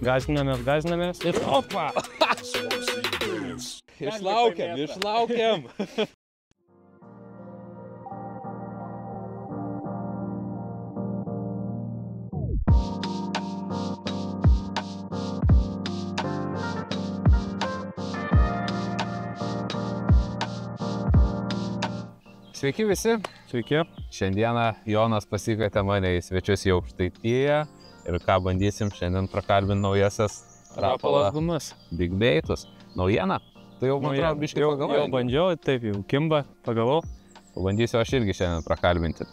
Gazinamės ir opa! Išlaukiam. Sveiki visi. Sveiki. Šiandieną Jonas pasikvietė mane į svečius į Aukštaitiją ir ką bandysim šiandien prakalbinti naujasias Rapolas gumas. Big Baitus. Naujiena? Tai jau, man atrodo, biškai pagavai. Jau bandžiau, taip jau kimba, pagavau. Pabandysiu aš irgi šiandien prakalbinti.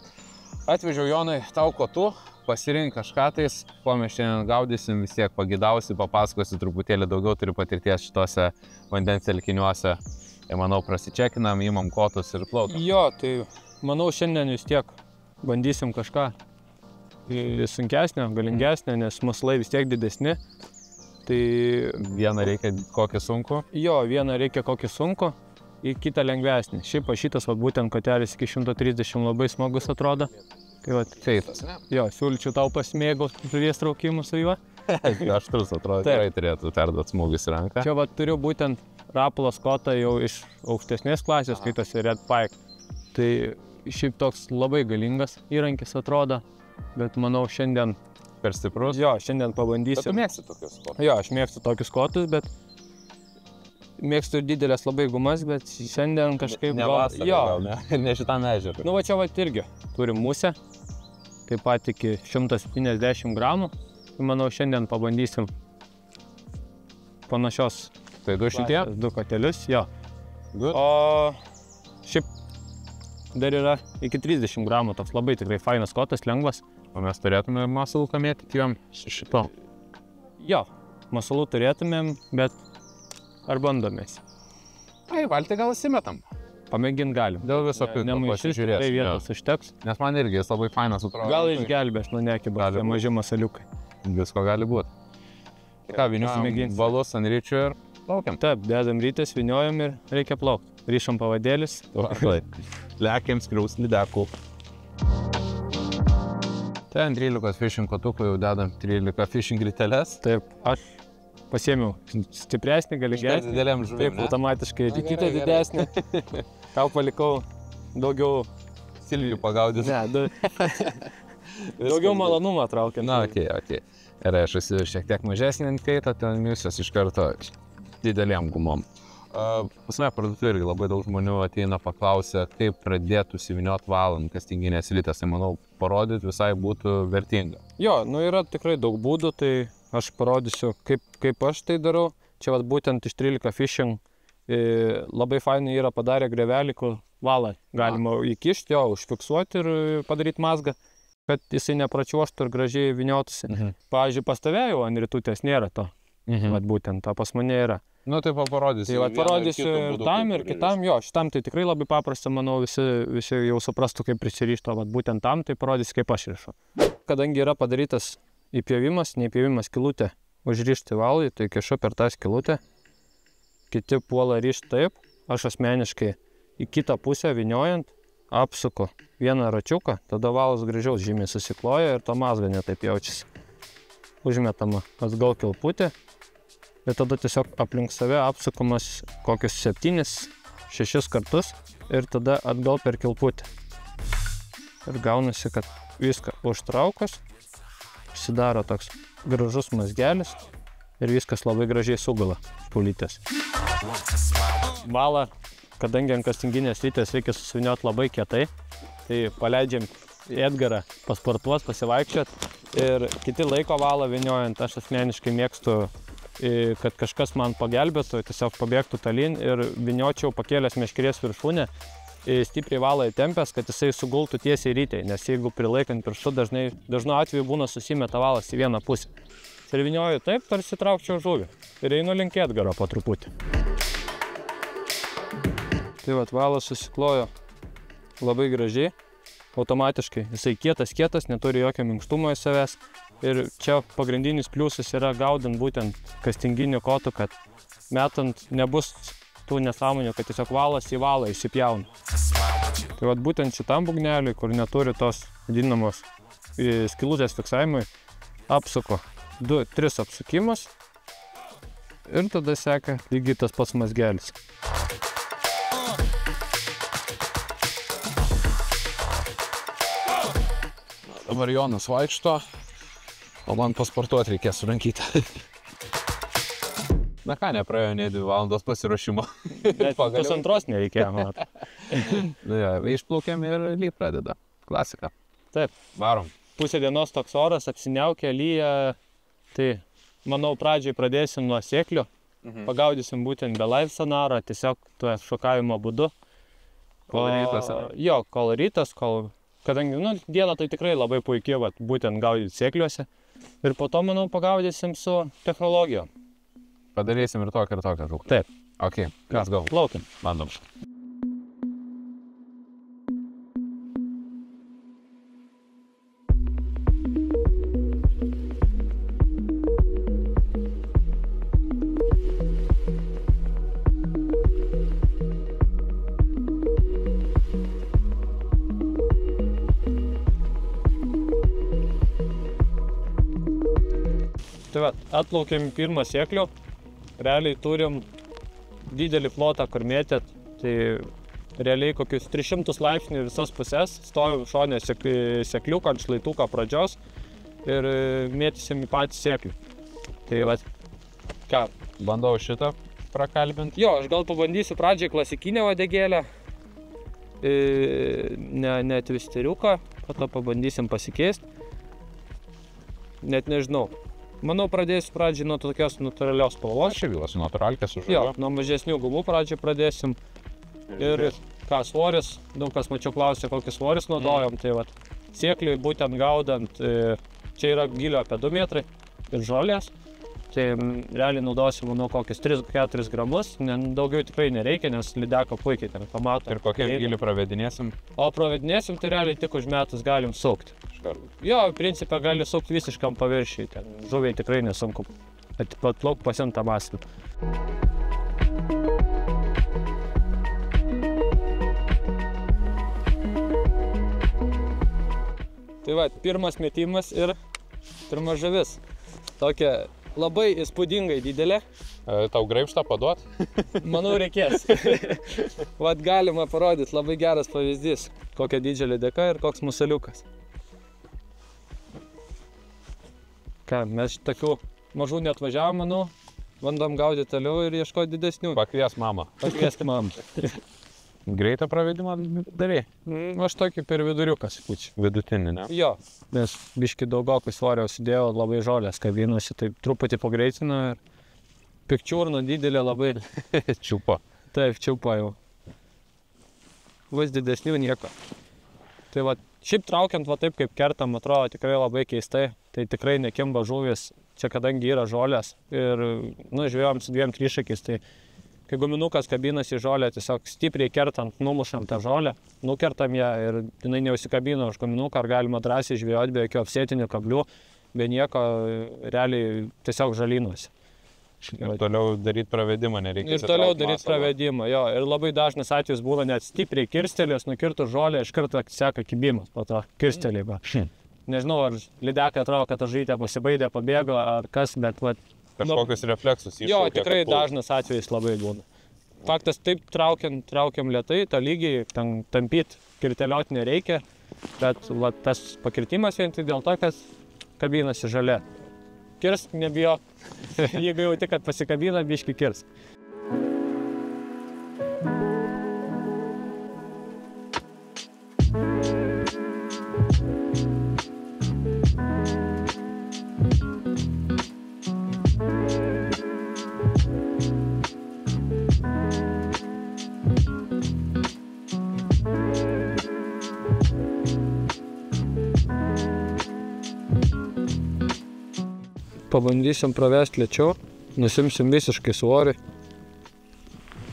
Atvežiau Jonai tau kotu, pasirink kažką tais, ko mes šiandien gaudysim, vis tiek pagidausi, papasakosi truputėlį daugiau, turi patirties šitose vandens telkiniuose. Ir manau, prasičekinam, įmam kotus ir plaukiam. Jo, tai manau šiandien vis tiek bandysim kažką sunkesnio, galingesnio, nes masalai vis tiek didesni. Tai vieną reikia kokį sunku? Jo, vieną reikia kokį sunku, į kitą lengvesnį. Šiaip šitas būtent kotelis iki 130 labai smagus atrodo. Tai feitas, ne? Jo, siūlyčiau tau pasimėgauti žuvies traukimu su juo. Aštrus atrodo, tikrai turėtų perduoti smūgis į ranką. Čia turiu būtent Rapolas kotą jau iš aukštesnės klasės, skaitosi Red Pike. Tai šiaip toks labai galingas įrankis atrodo, bet manau šiandien per stiprus. Jo, šiandien pabandysiu. Bet tu mėgsti tokius kotus? Jo, aš mėgstu tokius kotus, bet mėgstu ir didelės labai gumas, bet šiandien kažkaip... Ne vasarą gal, ne šitam ežerui. Nu va čia irgi turim musę, taip pat iki 170 gramų. Manau, šiandien pabandysim panašios. Tai 200? 2 kotelius, jo. Good. O šiaip dar yra iki 30 gramų, toks labai tikrai fainas kotas, lengvas. O mes turėtume masalų kamėti jom šito? Jo, masalų turėtumėm, bet ar bandomės? Ai, valtį gal įsimetam. Pamėgint galim. Dėl visokių pasižiūrės. Tai vietos užteks. Nes man irgi jis labai fainas atrodo. Gal išgelbės, nu nekibas, tai maži masaliukai. Visko gali būti. Ką, vyniojam balus ant ryčių ir plaukiam? Taip, dedam rytis, vyniojam ir reikia plaukti. Ryšam pavadėlis. Lekiam skriaus lydekų. Ten 13 fishing kotukų jau dedam 13 fishing griteles. Taip, aš pasiėmiau stipresnį, galingesnį. Didelėm žuvim, taip, automatiškai kitą didesnį. Tau palikau daugiau silvių pagaudyti. Ne, daugiau malonumą traukia. Na, okei. Ir aš esu šiek tiek mažesnį ant kaito, ten misios iš karto didelėm gumom. Pas mane parduotuvėje irgi labai daug žmonių ateina paklausia, kaip pradėtų įsivinioti valant kastinginės slites. Tai manau, parodyti visai būtų vertinga. Jo, nu yra tikrai daug būdų, tai aš parodysiu, kaip aš tai darau. Čia būtent iš 13 fishing labai fainai yra padarę grevelį, kur valą galima įkišti, jo, užfiksuoti ir padaryti mazgą, kad jisai nepračiuoštų ir gražiai vyniotųsi. Pavyzdžiui, pas tave jau ant rytutės nėra to. Būtent to pas mane yra. Nu, tai parodysiu. Tai parodysiu tam ir kitam, jo, šitam tai tikrai labai paprasta, manau, visi jau suprastų, kaip prisirišto, būtent tam, tai parodysiu, kaip aš rišu. Kadangi yra padarytas įpjovimas, neįpjovimas skylutė užrišti valui, tai kišu per tą skylutę, kiti puola rišti taip, aš asmeniškai į kitą pusę vyniojant apsuku vieną račiuką, tada valas gražiau žymiai susikloja ir to mazga netaip jaučiasi. Užmetama atgal kilputė. Ir tada tiesiog aplink save apsukumas kokius 7-6 kartus ir tada atgal per kilputę. Ir gaunasi, kad viską užtraukus, susidaro toks gražus mazgelis ir viskas labai gražiai sugula špulytės. Valą, kadangi ant kastinginės slities reikia susivinioti labai kietai, tai paleidžiam Edgarą pasportuos, pasivaikščiot ir kiti laiko valą vyniojant. Aš asmeniškai mėgstu, kad kažkas man pagelbėtų, tiesiog pabėgtų tolyn ir vyniočiau pakėlęs meškerės viršūnę, stipriai valą įtempęs, kad jisai sugultų tiesiai rytei, nes jeigu prilaikant pirštu dažnu atveju būna susimeta valas į vieną pusę. Ir vynioju taip, tarsi traukčiau žuvį ir einu link Edgaro po truputį. Tai valas susiklojo labai gražiai, automatiškai, jisai kietas, neturi jokio minkštumo į savęs. Ir čia pagrindinis pliusas yra gaudant būtent kastinginių kotų, kad metant nebus tų nesąmonių, kad tiesiog valas į valą išsipjauna. Tai būtent šitam būgneliui, kur neturi tos vadinamos skylutės fiksavimui, apsuku 2-3 apsukimus ir tada seka lygiai tas pats mazgelis. Dabar Jonas vaikšto, o man pasportuoti reikės surankyti. Na ką, nepraėjo nei 2 valandos pasiruošimo. Net pusantros nereikėjo, man. Išplaukėm ir lyt pradeda. Klasika. Taip. Varom. Pusė dienos toks oras, apsiniaukia, lyja. Tai, manau, pradžiai pradėsim nuo sėklių. Pagaudysim būtent be live sonaro, tiesiog tuo šokavimo būdu. Kol rytas. Jo, kol rytas, kadangi diena tai tikrai labai puikiai, būtent gaudyti sėkliuose. Ir po to, manau, pagaudysim su technologijom. Padarysim ir tokią žuklę. Taip. Ok, let's go. Plaukim. Bandom. Tai va, atplaukėm pirmą sėklių. Realiai turim didelį plotą, kur mėtėt, tai realiai kokius 300 laipsnių visas pusės, stovim šonė sėkliuką ant šlaituko pradžios ir mėtysim į patį sėklių. Tai va, ką? Bandau šitą prakalbinti. Jo, aš gal pabandysiu pradžiai klasikinę vadegėlę, ne tvisteriuką, po to pabandysim pasikeisti. Net nežinau. Manau, pradėsiu pradžiai nuo tokios natūralios spalvos. Aš įvilas natūralkės užuoju. Jo, nuo mažesnių gumų pradžiai pradėsim. Ir ką svoris, daug kas mačiau klausė, kokį svoris naudojom. Tai va, sėkliui būtent gaudant, čia yra gilio apie 2 metrai ir žolės. Tai realiai naudosim, manau, kokius 3-4 gramus. Daugiau tikrai nereikia, nes lydeko puikiai ten pamato. Ir kokią gilį pravedinėsim? O pravedinėsim, tai realiai tik užmetus galim sukti. Jo, principą gali sukti visiškam paviršiui, ten žuviai tikrai nesunku atplauk pasiimt tą maslą. Tai va, pirmas metimas ir pirma žuvis. Tokia labai įspūdingai didelė. Tau graibštą paduot? Manau, reikės. Vat galima parodyti, labai geras pavyzdys, kokia didžiulė dėka ir koks museliukas. Ką, mes tokių mažų neatvažiavom, manau, bandom gaudyti toliau ir ieškoti didesnių. Pakvies mamą. Pakviesti mamą. Greitą pravedimą darai? Aš tokį per viduriuką sakyčiau. Vidutinį, ne? Jo, nes biški daugokui svorio sudėjau, labai žolės kabinosi, taip truputį pagreitino ir pikčiurna didelė labai. Čiupo. Taip, čiupo jau. Vis didesnių nieko. Tai va, šiaip traukiant va taip kaip kertam, atrodo tikrai labai keistai. Tai tikrai nekimba žuvis, čia kadangi yra žolės ir žvejojom su 2 trišakiais, tai kai guminukas kabinasi į žolę, tiesiog stipriai kertant numušam tą žolę, nukertam ją ir jinai neusikabina už guminuką, ar galima drąsiai žvejoti be jokių ofsetinių kablių, be nieko, realiai tiesiog žalynuosi. Ir toliau daryti pravedimą nereikia. Ir toliau daryti pravedimą, jo, ir labai dažnas atvejis būna net stipriai kirstelės, nukirtus žolę, iš karto seka kibimas po to kirstelėjimą. Nežinau, ar lydeka atrodo, kad ta žaitė pasibaidė, pabėgo, ar kas, bet vat... Kažkokius refleksus iššaukia. Jo, tikrai dažnas atvejis labai būna. Faktas, taip traukiam lėtai, tą lygiai tampyti, kirtelioti nereikia, bet vat, tas pakirtimas vien tik dėl to, kad kabinasi žalia. Kirst nebijo, jeigu jau tik, kad pasikabina, biški kirst. Pabandysim pravesti lėčiau, nusimsim visiškai svorį.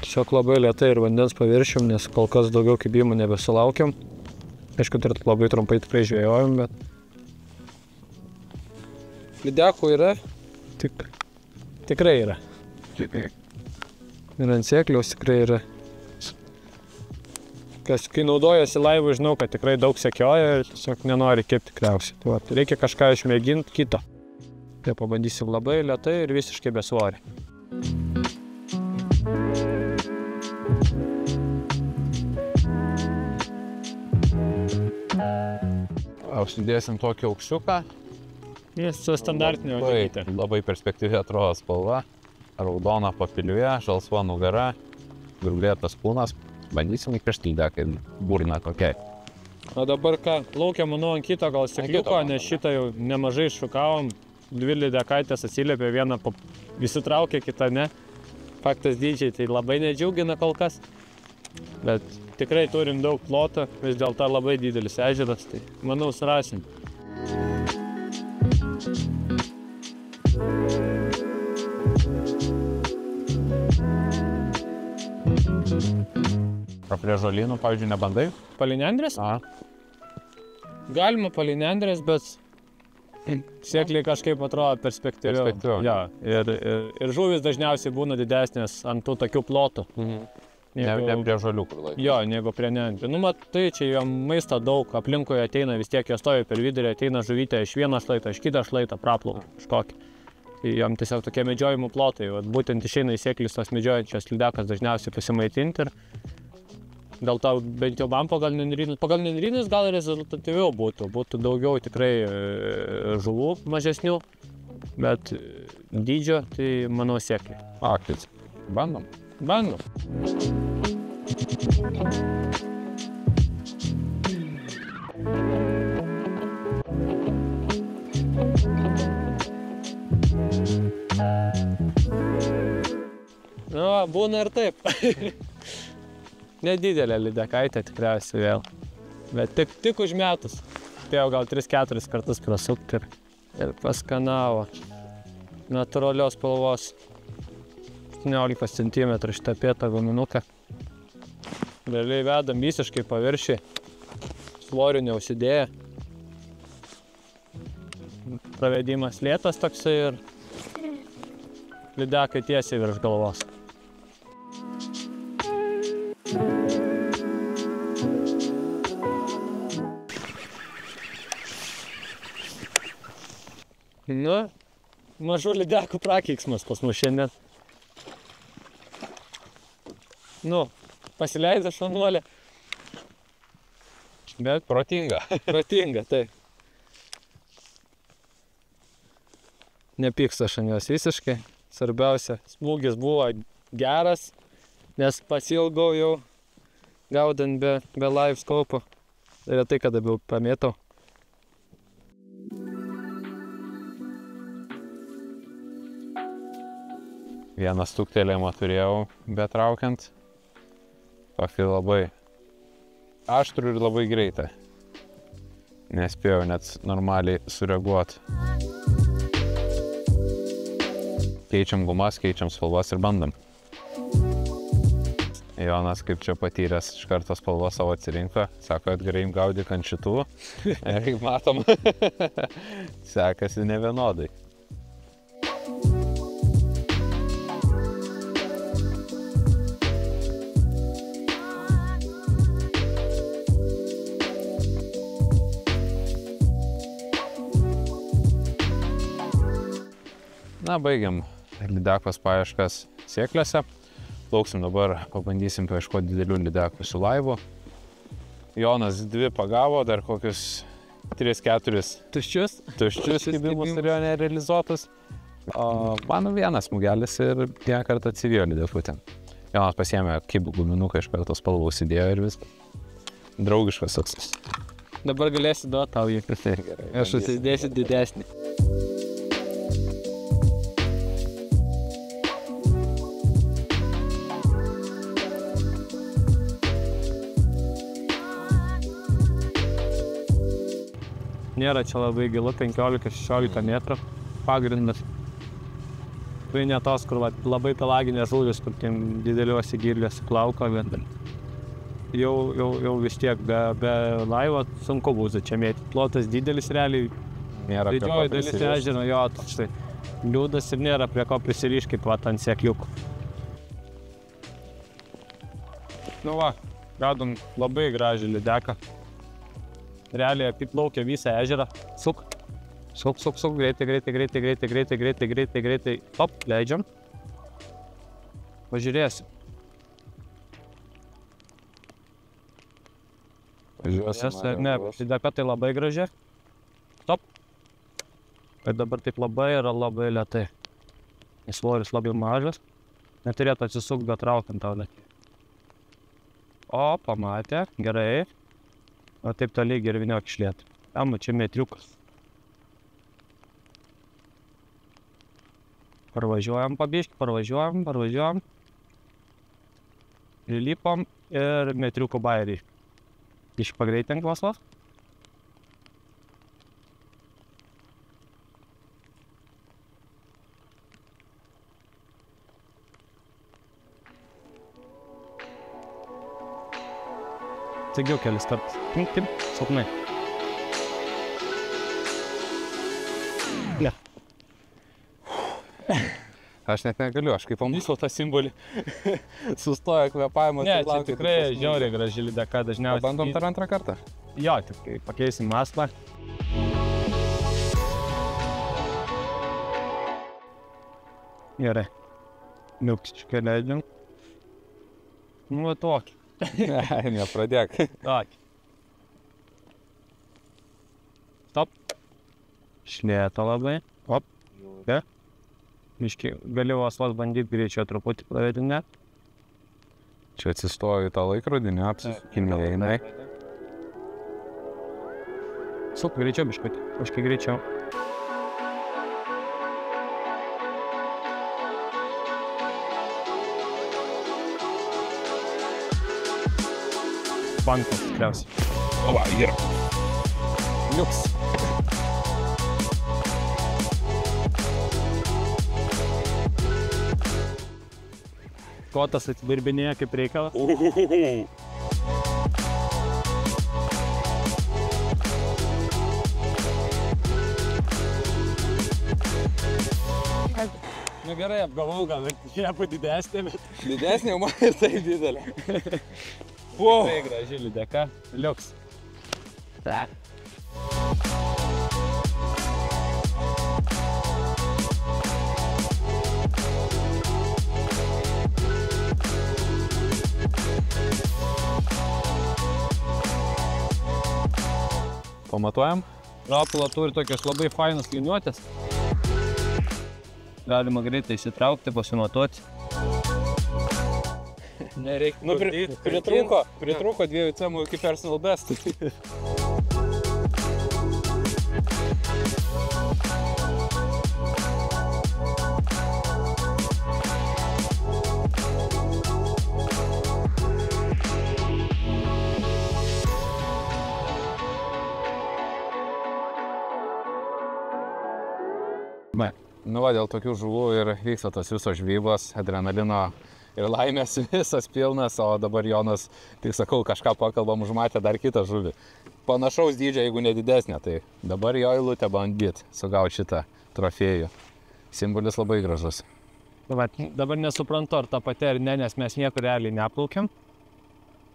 Tiesiog labai lėtai ir vandens paviršium, nes kol kas daugiau kibimų nebesulaukiam. Aišku, tai labai trumpai tikrai žvejojom, bet... Lydekų yra, tikrai yra. Ir ant sėkliaus tikrai yra. Kai naudojasi laivu, žinau, kad tikrai daug sekioja ir tiesiog nenori kibti tikriausiai. Tai va, reikia kažką išmėginti kito. Tai pabandysim labai lėtai ir visiškai be svorį. Užsidėsim tokį aukščiuką. Jis su standartinio uodegytė. Labai perspektyvi atrodo spalva. Raudona papiliuje, žalsva nugara, grublėtas kūnas. Bandysim įkišti lydeką ir burną kokiai. O dabar ką, plaukiam, manau, ant kito gal stikliuko, nes šitą jau nemažai iššukavom. 2 lydekaitės atsiliepė, vieną įsitraukė, kitą ne. Faktas dydžiai tai labai nedžiugina kol kas. Bet tikrai turim daug ploto, vis dėlto labai didelis ežeras, tai manau surasim. Prie žolynų, pavyzdžiui, nebandai? Palei nendrės? Galima palei nendrės, bet sėkliai kažkaip atrodo perspektyviau. Ja, ir žuvis dažniausiai būna didesnės ant tų tokių plotų. Ne prie žolių kur laiko. Jo, negu prie nendrių. Nu, tai čia jom maisto daug, aplinkoje ateina, vis tiek jie stovi per vidurį, ateina žuvytė iš vieną šlaitą, iš kitą šlaitą, praplaukia kažkokį. Tai jom tiesiog tokie medžiojimų plotai. Būtent išeina į sėklius tos medžiojančios lydekas dažniausiai pasimaitinti ir dėl to bent jau man pagal nendrynus gal rezultatyviau būtų daugiau tikrai žuvų mažesnių, bet dydžio tai manau sėkliai. Aktis. Bandom? Bandom. Nu, būna ir taip. Nedidelė lydekaitė tikriausiai vėl, bet tik užmetus. Spėjau gal 3-4 kartus prasukti ir paskanavo. Natūralios spalvos 17 cm ištapėtą guminuką. Realiai vedam visiškai paviršį, svorių neužsidėję. Pravedimas lėtas toksai ir lydekai tiesiai virš galvos. Nu, mažų lydekų prakeiksmas pas mus šiandien. Nu, pasileidžia šaunuolė. Bet protinga. Protinga, taip. Nepyksta aš ant jos visiškai. Svarbiausia, smūgis buvo geras, nes pasilgau jau gaudant be live scope'o. Retai kada jau pamėtau. Vieną stuktelėjimą turėjau betraukiant. Tokį labai aštrų ir labai greitą. Nespėjau net normaliai sureaguoti. Keičiam gumas, keičiam spalvas ir bandom. Jonas, kaip čia patyręs, iš karto spalvą savo atsirinko. Sako, kad gerai gaudyk ant šitų. Ir kaip matom, sekasi nevienodai. Na, baigiam lydekos paieškas sėkliuose. Plauksim dabar, pabandysim paieškoti didelių lydekų su laivu. Jonas 2 pagavo, dar kokius 3-4 tuščius kibimus turėjo nerealizuotus. O mano vienas smūgelis ir vieną kartą atsivijo lydekutę. Jonas pasiėmė kibų guminuką, iš karto spalvą užsidėjo ir viską. Draugiškas toks. Dabar galėsi duoti tau jį. Gerai. Aš užsidėsiu didesnį. Nėra čia labai gilu, 15-16 metrų pagrindas. Tai ne tos, kur labai pelaginės žuvis, kur tiem dideliuose giliuose plauko, bet jau vis tiek be laivo sunku būtų čia mėtyti. Plotas didelis realiai, didžioji dalis ežero, jo, toks tai liūdas ir nėra prie ko prisirišti kaip ant sėkliukų. Nu va, radom labai gražią lydeką. Realiai apiplaukia visą ežerą, Suk, greitai. Top, leidžiam. Pažiūrėsim. Ne, lydeka tai labai graži. Top. Ir dabar taip labai yra labai lėtai. Svoris labai mažas. Neturėtų atsisukti, bet traukiant tau lėtai. O, pamatė. Gerai. O taip toliai ir vyniok išlėtų. Tam čia metriukas. Parvažiuojam pabiškį, parvažiuojam. Įlipam ir metriukų bairį. Pagreitink vasvas. Staigiau kelis kartus. Tim, silpnai. Ne. Aš net negaliu, aš kaip pamačiau tą simbolį. Sustoja kvėpavimo. Ne, čia tikrai žiauriai graži lydeka dažniausiai. Pabandom dar antrą kartą? Jo, tik pakeisim maslą. Gerai. Miukčiškai leidžiam. Nu, va tokį. Ne, nepradėk. Tokį. Stop. Šlėta labai. Op. Be. Miškiai, gali vos bandyti greičiau truputį pravedinėt. Čia atsistoju į tą laikrodį, neapsisukinėjai, jinai. Suk, greičiau biškutį, kažkiek greičiau. Bankas, tikriausiai. O va, yra. Liuks. Kotas atidirbinėja kaip reikalas. Nu gerai, apgavau, gal ir šiaip didesnė, bet... Didesnė, jau man ir tai didelė. Tai graži lydeka. Liuks. Pamatuojam? Rapula turi tokios labai fainas liniuotės. Galima greitai įsitraukti, pasimatuoti. Nereikia. Nu, pritrūko 2 cemų iki personal best. Nu va, dėl tokių žuvų ir vyksta tos visos žvybos, adrenalino ir laimės visas pilnas, o dabar Jonas, tik sakau, kažką pakalbam, užmatė dar kitą žuvį. Panašaus dydžio, jeigu nedidesnė, tai dabar jo eilutė bandyt sugauti šitą trofėjų. Simbolis labai gražus. Dabar nesuprantu, ar ta pati ar ne, nes mes niekur realiai neplaukiam.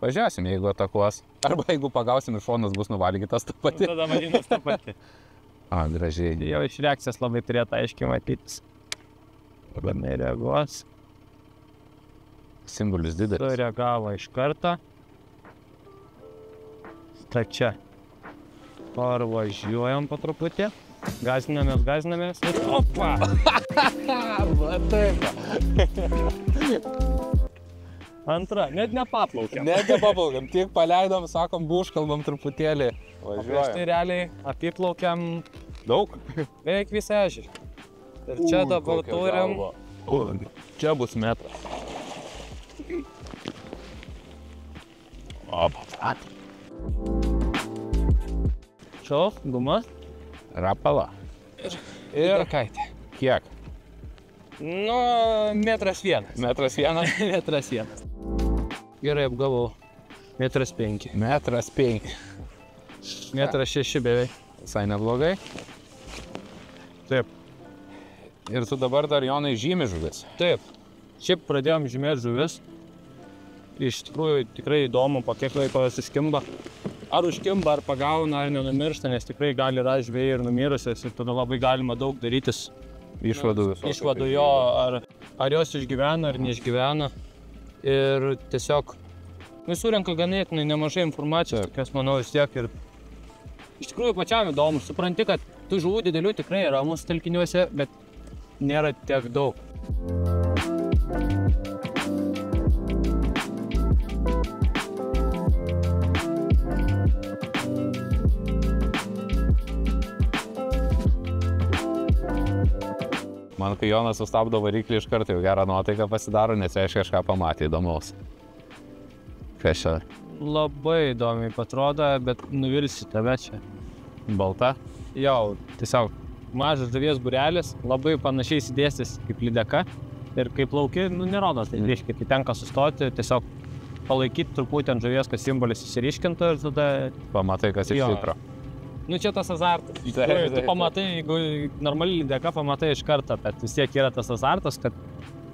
Pažiūrėsim, jeigu atakuos. Arba jeigu pagausim ir šonas bus nuvalgytas ta pati. Tada vadinas ta pati. A, gražiai. Jau iš reakcijos labai turėtų aiškiai matytis. Dabar nereaguos. Simbolis didelis. Sureagavo iš karto. Tai čia. Parvažiuojam po truputį. Gazinamės. Opa! Va taip. Antra, net nepaplaukiam. Net nepaplaukiam, tik paleidom, sakom, buškalbam truputėlį. Prieš tai realiai apiplaukiam daug. Beveik visą ežerį. Ir čia dabar turim... Čia bus metras. Opa. Šau, guma. Rapala. Ir kaitė. Kiek? Nu, 1,1 m. 1,1 m? 1,1 m. Gerai apgavau. 1,5 m. 1,5 m. 1,6 m beveik. Visai neblogai. Taip. Ir tu dabar dar, Jonai, žymi žuvis. Taip. Šiaip pradėjom žymėti žuvis. Iš tikrųjų tikrai įdomu, po kiek laiko suskimba. ar užkimba, ar pagauna, ar nenumiršta, nes tikrai gali rasti žvejai ir numirusios ir tada labai galima daug darytis išvadų jo, ar jos išgyvena, ar neišgyvena. Ir tiesiog surenka ganėtinai nemažai informacijos, tokias manau vis tiek. Ir iš tikrųjų pačiam įdomu, supranti, kad tų žuvų didelių tikrai yra mūsų telkiniuose, bet nėra tiek daug. Man, kai Jonas sustabdo variklį iš karto, jau gerą nuotaiką pasidaro, nes reiškia kažką pamatė įdomaus. Kas čia? Labai įdomiai atrodo, bet nuvilsi tave čia. Balta? Jau, tiesiog mažas žuvies būrelis, labai panašiai įsidėstęs kaip lydeka. Ir kai plauki, nerodo, tai reiškia, kai tenka sustoti, tiesiog palaikyti truputį ant žuvies, kad simbolis įsiriškintų ir tada... Pamatai, kas iš tikro. Čia tas azartas. Tu pamatai, jeigu normali lydeka, pamatai iš karto, bet vis tiek yra tas azartas, kad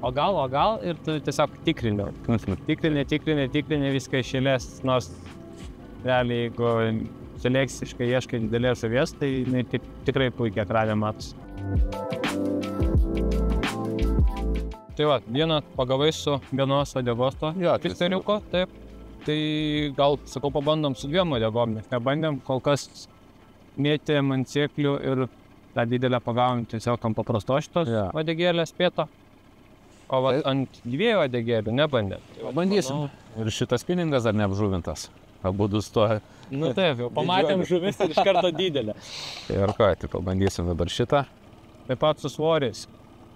o gal ir tu tiesiog tikrini. Tikrini viską iš eilės, nors realiai, jeigu selekciškai ieškai didelės žuvies, tai tikrai puikiai ekranė matosi. Tai va, vieną pagavai su vienos uodegos to pisteriuko, taip. Tai gal, sakau, pabandom su dviem uodegom, nes nebandėm, kol kas mėtėm ant sėklių ir tą didelę pagavom tiesiog ant paprasto šitos uodegėlės pėto. O va, ant dviejų uodegėlių nebandėm. Bandysim. Ir šitas spiningas dar neapžuvintas. Abudu stoja. Taip, jau pamatėm žuvis ir iš karto didelę. Ir ką, tai pabandysim dabar šitą. Taip pat su svoriais.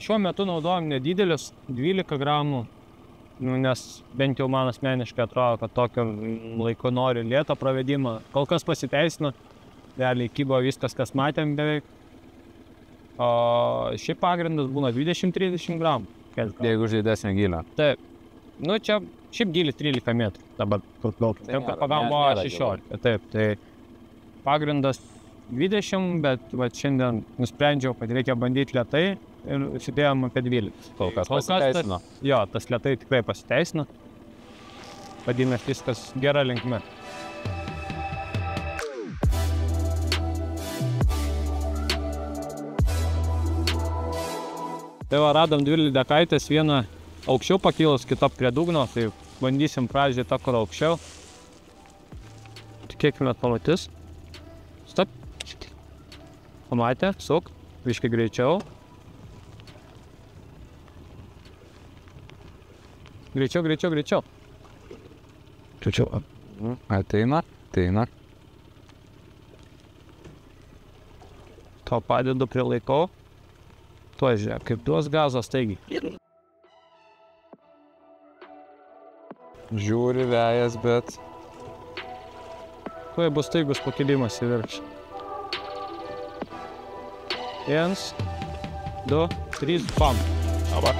Šiuo metu naudojam nedidelis 12 gramų, nes bent jau man asmeniškai atrodo, kad tokio laiko noriu lėto pravedimą. Kol kas pasiteisino, realiai kybo viskas, kas matėm beveik. O šiaip pagrindas būna 20-30 gramų. Jeigu už didesnio gylio. Taip. Čia šiaip gylis 13 metrų dabar kur plaukia. Taip, kad pagavom buvo 16. Taip, tai pagrindas 20, bet šiandien nusprendžiau, kad reikia bandyti lėtai ir įsidėjom apie 12. Kol kas pasiteisino. Jo, tas lėtai tikrai pasiteisino. Vadinasi, viskas gera linkme. Tai va, radom dvi lydekaitės, vieną aukščiau pakilus, kitą prie dugno, tai bandysim pradžiai tą, kur aukščiau. Tikėkime pamatys. Stop. Pamatė, suk, biškai greičiau. Greičiau. Greičiau. Ateina. To padedu prie laikau. Tuo žiūrėk, kaip duos gazos, taigi. Žiūri vejas, bet... Tuo bus taigus pakilimas į viršų. 1, 2, 3, pam. Aba.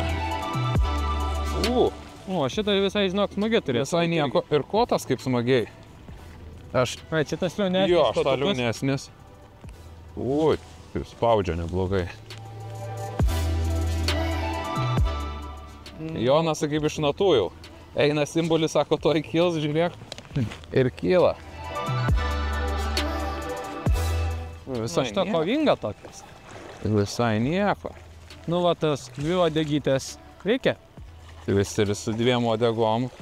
O, šitą visai, žinok, smagiai turės. Visai nieko. Ir kotas kaip smagiai. Čia tas liaunesnis. Jo, aš tą liaunesnis. Ui, kaip spaudžia neblogai. Jonas, kaip iš natų jau. Eina simbolis, sako, toj kils, žiūrėk. Ir kyla. Visai šito kovinga tokias. Visai nieko. Nu, va, tas dvi uodegytės reikia. Vis ir su dviem uodegom.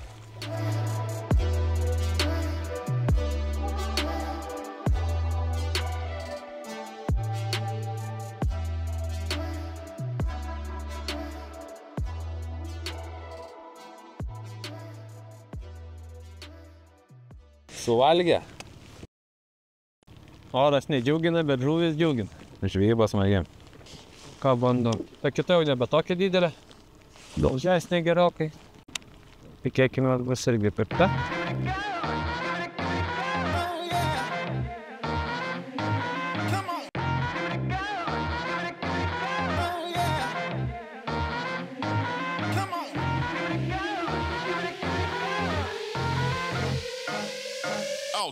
Suvalgė. Oras nedžiugina, bet žuvis džiugina. Žvejyba smagi. Ką bandom? Ta kita jau nebe tokia didelė. Daužesnė gerokai. Tikėkime, bus irgi pirkta.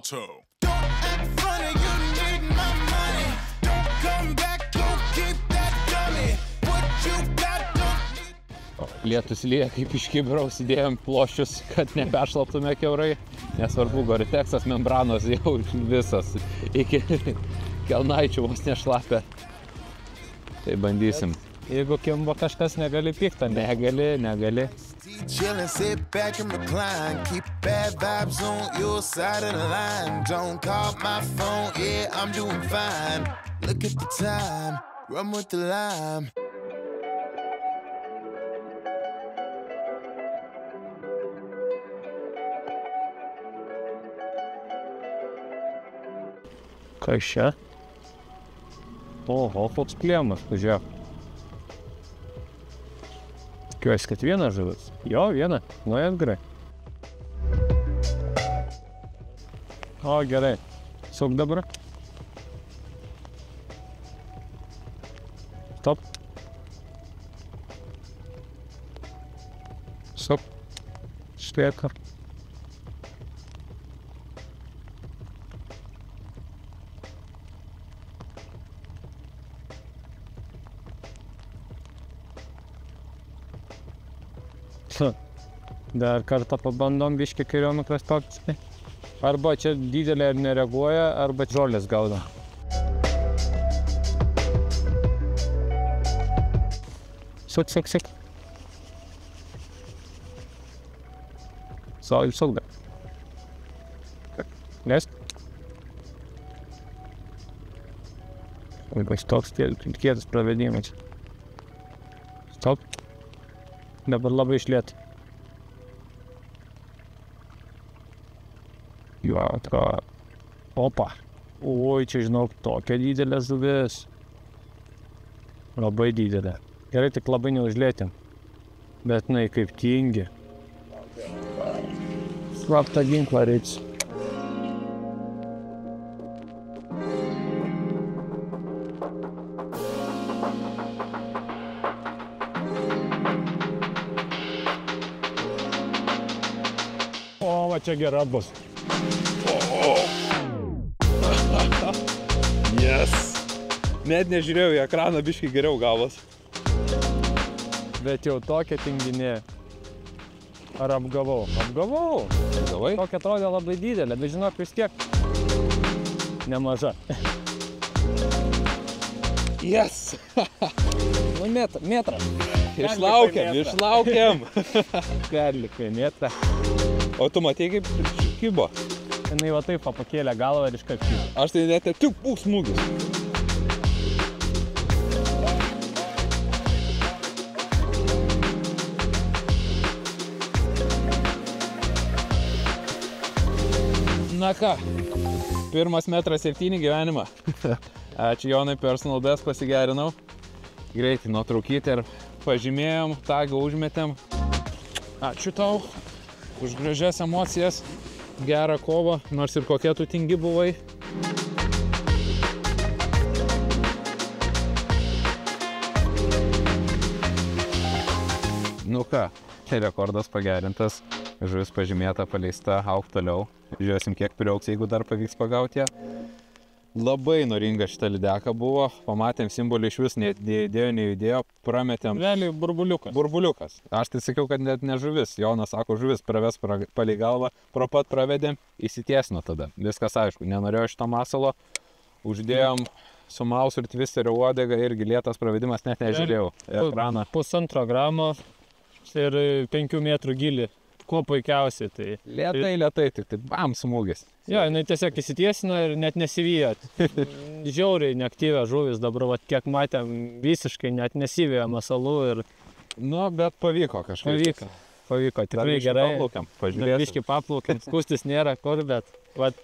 Don't act funny, you need my money. Don't come back, you keep that dummy. What you got, don't need. Lietus lyja kaip iš kibiro, įdėjom ploščius, kad neperšlaptume kiaurai. Nesvarbu, Gore-Texas membranos jau visas iki kelnaičių vos nešlapia. Tai bandysim. Jeigu kimba kažkas, negali pykti, negali. Chillin', sit back and recline. Keep bad vibes on your side of the line. Don't call my phone, yeah, I'm doing fine. Look at the time, run with the lime. Kas čia? Oho, koks plėmas, žiūrėk. Tikiuosi, kad viena žuvis. Jo, viena. Nuėjęs gerai. O, gerai. Suk dabar. Stop. Suk. Šlieka. Dar kartą pabandom biškį kairiau mikroskopinį. Arba čia didelė ir nereaguoja, arba žolės gaudo. Suk. Suk dar. Leisk. Ypač toks kietas pravedimas. Stop. Dabar labai išliet. Jo, atrodo. Opa. Oi, čia žinok, tokia didelė žuvis. Labai didelė. Gerai, tik labai neužlėtėm. Bet jinai kaip tingi. Slaptą ginklą reiks. O, va čia gera bus. Yes. Net nežiūrėjau į ekraną, biškai geriau gavos. Bet jau tokia tinginė. Ar apgavau? Apgavau. Gavai? Tokia atrodė labai didelė, bet žinok, vis tiek nemaža. Yes. Nu, metrą. Išlaukiam. Perlikai metrą. O tu matei, kaip kibo? Jinai va taip pakėlė galvą ir iškart kibo. Aš tai net tik smūgis. Na ką, 1,7 m gyvenimą. Ačiū Jonai, personal best pasigerinau. Greitai nuotraukyti ir pažymėjom, tagą užmetėm. Ačiū tau už gražias emocijas, gerą kovą, nors ir kokia tu tingi buvai. Nu ką, rekordas pagerintas, žuvis pažymėta, paleista, auk toliau. Žiūrėsim, kiek priauks, jeigu dar pavyks pagauti ją. Labai noringa šita lydeka buvo, pamatėm simbolį iš vis, nejudėjo, prametėm. Realiai burbuliukas. Burbuliukas. Aš tai sakiau, kad net ne žuvis. Jonas sako, žuvis praves palei galvą, pro pat pravedėm, įsitiesino tada. Viskas aišku, nenorėjau šito masalo, uždėjom su mausu ir twisterio uodega, irgi lėtas pravedimas, net nežiūrėjau ekraną. 1,5 gramo ir 5 metrų gilį. Kuo puikiausiai, tai... Lėtai, tik tai bam smūgis. Jo, jinai tiesiog įsitiesino ir net nesivijo. Žiauriai neaktyvia žuvis, dabar, vat, kiek matėm, visiškai net nesivijo masalų ir... Nu, bet pavyko kažkaip. Pavyko, tikrai gerai. Pažiūrėsim. Biškį paplaukiam, skustis nėra kur, bet...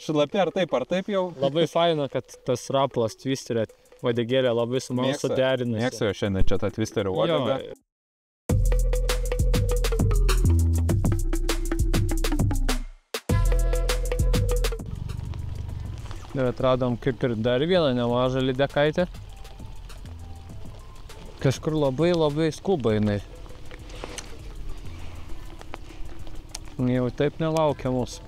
Šlapė ar taip jau. Labai faina, kad tas rapolas twisterio uodegėlė labai su mausu derinasi. Mėgsiu šiandien čia tą twisterio uodegą. Ir atradom kaip ir dar vieną nemažą lydekaitę. Kažkur labai skuba jinai. Jau taip nelaukia mūsų.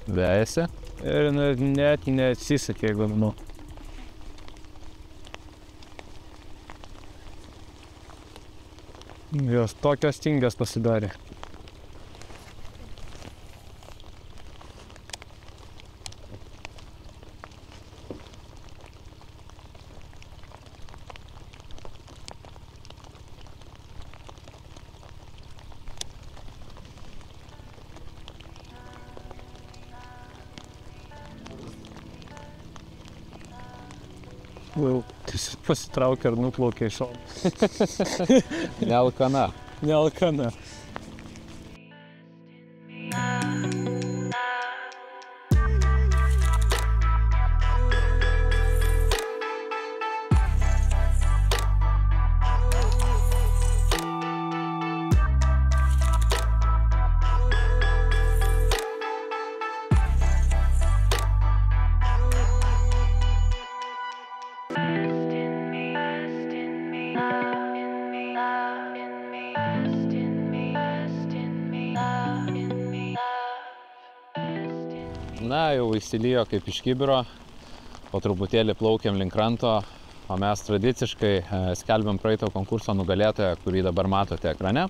Vejasi. Ir net neatsisakė, jeigu manau. Jos tokios tingios pasidarė. Tiesiog pasitraukė ir nuplaukė iš šono. Nealkana. Nealkana. Na, jau įsilijo kaip iš kibiro, po truputėlį plaukiam link kranto, o mes tradiciškai skelbiam praeito konkurso nugalėtoją, kurį dabar matote ekrane.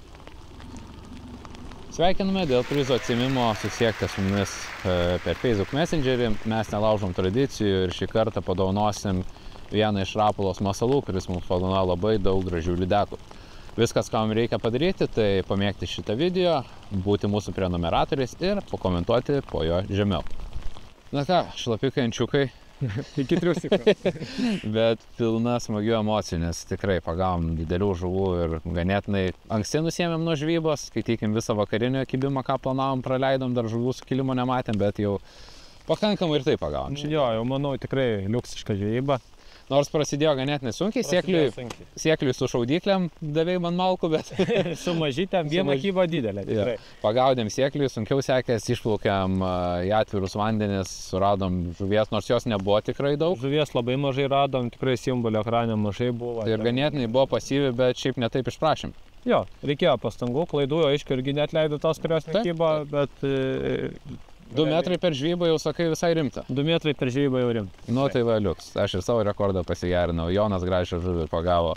Sveikiname dėl prizo atsiėmimo, susiekite su mumis per Facebook Messengerį, mes nelaužom tradicijų ir šį kartą padovanosim vieną iš Rapolos masalų, kuris mums padovanojo labai daug gražių lydekų. Viskas, ką mums reikia padaryti, tai pamėgti šitą video, būti mūsų prenumeratoriais ir pakomentuoti po jo žemiau. Na ką, šlapikai ančiukai. Iki triusikų. Bet pilna smagių emocijų, nes tikrai pagavom didelių žuvų ir ganėtinai anksti nusiėmėm nuo žvybos, skaitykim visą vakarinio kibimą, ką planavom, praleidom, dar žuvų sukilimo nematėm, bet jau pakankamai ir tai pagavom. Jo, jau manau tikrai liuksiška žvejyba. Nors prasidėjo ganėtinai sunkiai, sėkliui su šaudyklėm davėjai man malkų, bet... Su mažytėm, viena kyba didelė, tikrai. Ja. Pagaudėm sėkliui, sunkiau sekės, išplaukėm į atvirus vandenis, suradom žuvies, nors jos nebuvo tikrai daug. Žuvies labai mažai radom, tikrai simbolio ekrane mažai buvo. Ir ganėtinai buvo pasyvi, bet šiaip netaip išprašėm. Jo, reikėjo pastangų, klaidų, aišku, irgi net leido tos, kurios nekybo, bet... 2 metrai per žvybą jau sakai visai rimta. 2 metrai per žvybą jau rimta. Nu tai va liuks, aš ir savo rekordą pasigerinau, Jonas gražią žuvį pagavo.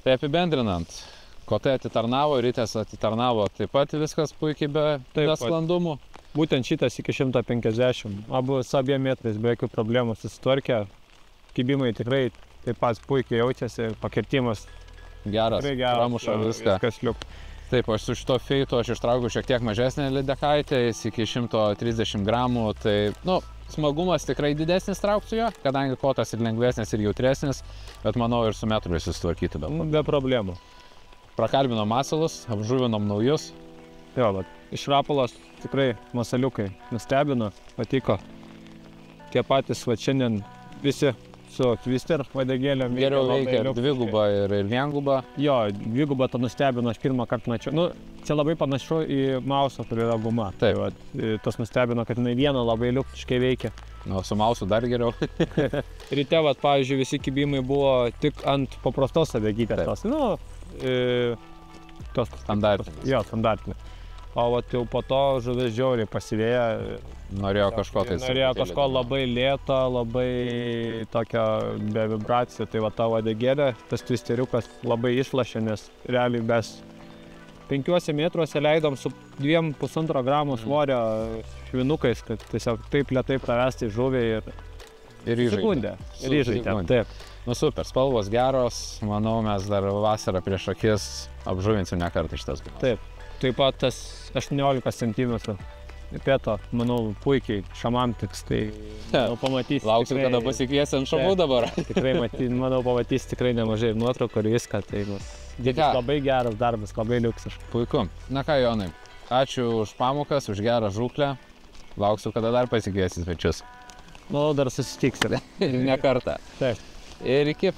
Tai apibendrinant, kotai atitarnavo, rytės atitarnavo, taip pat viskas puikiai be sklandumų. Būtent šitas iki 150, su abiem metrais be jokių problemų susitvarkė. Kibimai tikrai taip pat puikiai jaučiasi, pakirtimas geras, pramuša viską. Viskas liuk. Taip, aš su šito feitu aš ištraukiu šiek tiek mažesnę lydekaitę, iki 130 gramų, tai, nu, smagumas tikrai didesnis traukti su jo, kadangi kotas ir lengvesnis ir jautresnis, bet manau ir su metru susitvarkyti. Be problemų. Prakalbinom masalus, apžuvinom naujus. Jo, bet iš Rapolos tikrai masaliukai nustebino, patiko. Tie patys, va šiandien visi su twister vadegėlėm. Geriau veikia ir dvigubą ir viengubą. Jo, dvigubą tą nustebino, aš pirmą kartą mačiau. Nu, čia labai panašu į mausą, kur yra guma. Taip. Tai, tas nustebino, kad jinai vieną labai liuktiškai veikia. Nu, su mausu dar geriau. Ryte, vat, pavyzdžiui, visi kibimai buvo tik ant paprastos abegytės. Tos, nu, tos standartinės. Jo, standartinės. O vat, jau po to žuvis žiauriai pasivėja. Norėjo kažko tai. Norėjo kažko labai lėto, labai tokio be vibracijų. Tai va ta vadegėlė, tas twisteriukas labai išlašė, nes realiai mes 5 metruose leidom su 2,5 gramų svorio švinukais, kad tiesiog taip lėtai pravesti žuvį ir sekundę. Ir įžaidėm, taip. Nu super, spalvos geros, manau mes dar vasarą prieš akis apžuvinsim ne kartą šitas. Taip, taip pat tas 18 cm. Pieto, manau, puikiai šamam tiks, tai pamatys. Lauksiu, kada pasikviesi ant šamų dabar. Tikrai, manau, pamatys tikrai nemažai ir nuotraukų ir viską. Tai labai geras darbas, labai liuksiškas. Puiku. Na ką, Jonai, ačiū už pamokas, už gerą žūklę. Lauksiu, kada dar pasikviesi svečius. Manau, dar susitiksim. Ne kartą. Taip. Ir iki.